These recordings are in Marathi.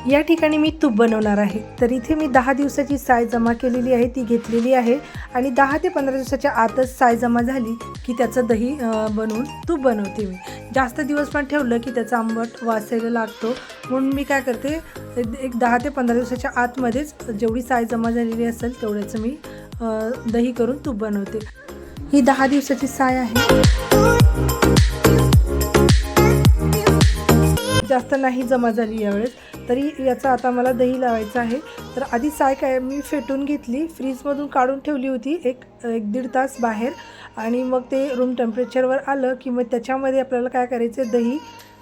या ठिकाणी मी तूप बनवणार आहे। तर इथे मी 10 दिवसाची साय जमा केलेली आहे, ती घेतलेली आहे आणि 10 ते 15 दिवसाच्या आतच साय जमा झाली की त्याचं दही बनवून तूप बनवते मी। जास्त दिवस पण ठेवलं की त्याचा आंबट वास यायला लागतो, म्हणून मी काय करते, एक 10 ते 15 दिवसाच्या आतमध्येच जेवढी साय जमा झालेली असेल तेवढ्याचं मी दही करून तूप बनवते। ही 10 दिवसाची साय आहे, जास्त नाही जमा झाली यावेळेस, तरी याचा आता मला दही लावायचं आहे। तर आधी साय काय मी फेटून घेतली, फ्रीजमधून काढून ठेवली होती एक दीड तास बाहेर, आणि मग ते रूम टेम्परेचरवर आलं की मग त्याच्यामध्ये आपल्याला काय करायचं, दही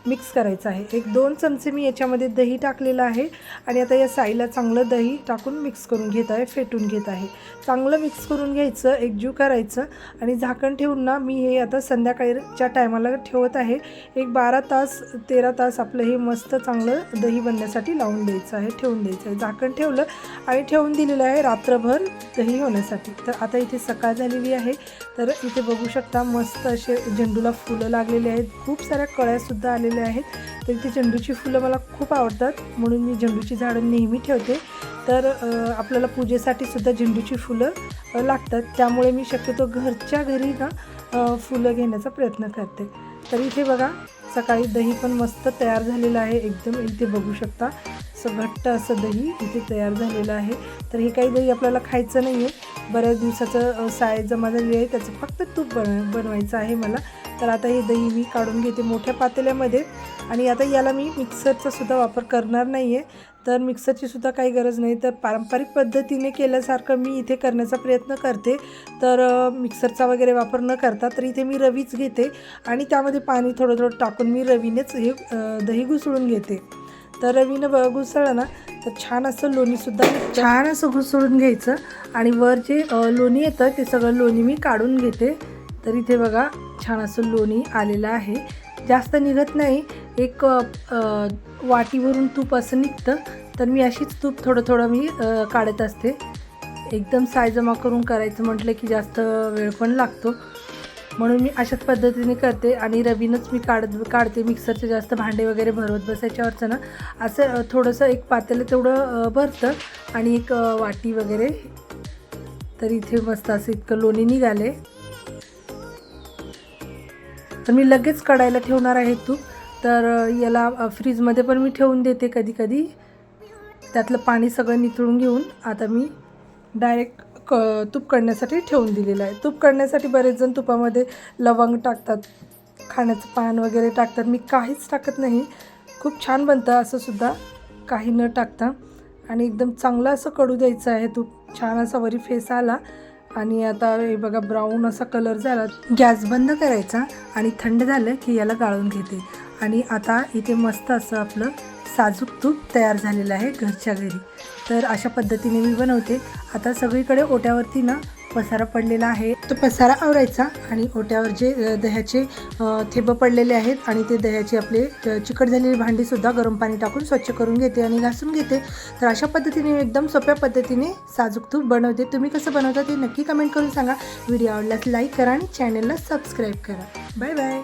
मिक्स करायचं आहे। एक 2 चमचे मी याच्यामध्ये दही टाकलेलं आहे आणि आता या साईला चांगलं दही टाकून मिक्स करून घेत आहे, फेटून घेत आहे। चांगलं मिक्स करून घ्यायचं, एकजीव करायचं आणि झाकण ठेवून ना मी हे आता संध्याकाळच्या टायमाला ठेवत आहे। एक 12 तास 13 तास आपलं हे मस्त चांगलं दही बनण्यासाठी लावून द्यायचं आहे, ठेवून द्यायचं आहे। झाकण ठेवलं आणि ठेवून दिलेलं आहे रात्रभर दही होण्यासाठी। तर आता इथे सकाळ झालेली आहे, तर इथे बघू शकता मस्त असे झेंडूला फुलं लागलेली आहेत, खूप साऱ्या कळ्यासुद्धा आलेल्या आहेत। तर इथे झेंडूची फुलं मला खूप आवडतात, म्हणून मी झेंडूची झाडं नेहमी ठेवते। तर आपल्याला पूजेसाठी सुद्धा झेंडूची फुलं लागतात, त्यामुळे मी शक्यतो घरच्या घरी ना फुलं घेण्याचा प्रयत्न करते। तर इथे बघा सकाळी दही पण मस्त तयार झालेलं आहे, एकदम इथे बघू शकता असं घट्ट असं दही इथे तयार झालेलं आहे। तर हे काही दही आपल्याला खायचं नाही आहे, बऱ्याच दिवसाचं साय जमा झालेली आहे, त्याचं फक्त तूप बनवायचं आहे मला। तर आता हे दही मी काढून घेते मोठ्या पातेल्यामध्ये, आणि आता याला मी मिक्सरचा सुद्धा वापर करणार नाही आहे। तर मिक्सरची सुद्धा काही गरज नाही, तर पारंपरिक पद्धतीने केल्यासारखं मी इथे करण्याचा प्रयत्न करते। तर मिक्सरचा वगैरे वापर न करता तर इथे मी रवीच घेते आणि त्यामध्ये पाणी थोडं थोडं टाकून मी रवीनेच हे दही घुसळून घेते। तर रवीनं घुसळलं ना तर छान असं लोणीसुद्धा छान असं घुसळून घ्यायचं, आणि वर जे लोणी येतं ते सगळं लोणी मी काढून घेते। तर इथे बघा छान असं लोणी आलेलं आहे, जास्त निघत नाही, एक वाटीवरून तूप असं निघतं। तर मी अशीच तूप थोडं थोडं मी काढत असते। एकदम साय जमा करून करायचं म्हटलं की जास्त वेळ पण लागतो, म्हणून मी अशाच पद्धतीने करते आणि रवीनंच मी काढते। मिक्सरचे जास्त भांडे वगैरे भरवत बसायच्यावरचं ना असं थोडंसं एक पातेलं तेवढं भरतं आणि एक वाटी वगैरे। तर इथे मस्त असं इतकं लोणी निघाले, तर मी लगेच कढायला ठेवणार आहे तूप। तर याला फ्रीजमध्ये पण मी ठेवून देते कधी कधी, त्यातलं पाणी सगळं निथळून घेऊन आता मी डायरेक्ट तूप काढण्यासाठी ठेवून दिलेलं आहे। तूप काढण्यासाठी बरेच जण तुपामध्ये लवंग टाकतात, खाण्याचं पान वगैरे टाकतात, मी काहीच टाकत नाही, खूप छान बनतं असं सुद्धा काही न टाकता। आणि एकदम चांगलं असं कडू द्यायचं आहे तूप, छान असा वरी फेस आला आणि आता हे बघा ब्राऊन असा कलर झाला। गॅस बंद करायचा आणि थंड झालं की याला गाळून घेते, आणि आता इथे मस्त असं आपलं साजूक तूप तयार झालेलं आहे घरच्या घरी। तर अशा पद्धतीने मी बनवते। आता सगळीकडे ओट्यावरती ना पसारा पडलेला आहे, तो पसारा आवरायचा आणि ओट्यावर जे दह्याचे थेंब पडलेले आहेत आणि ते दह्याचे आपले चिकट झालेली भांडीसुद्धा गरम पाणी टाकून स्वच्छ करून घेते आणि घासून घेते। तर अशा पद्धतीने एकदम सोप्या पद्धतीने साजूक तूप बनवते। तुम्ही कसं बनवता ते नक्की कमेंट करून सांगा। व्हिडिओ आवडल्यास लाईक करा आणि चॅनलला सबस्क्राईब करा। Bye bye.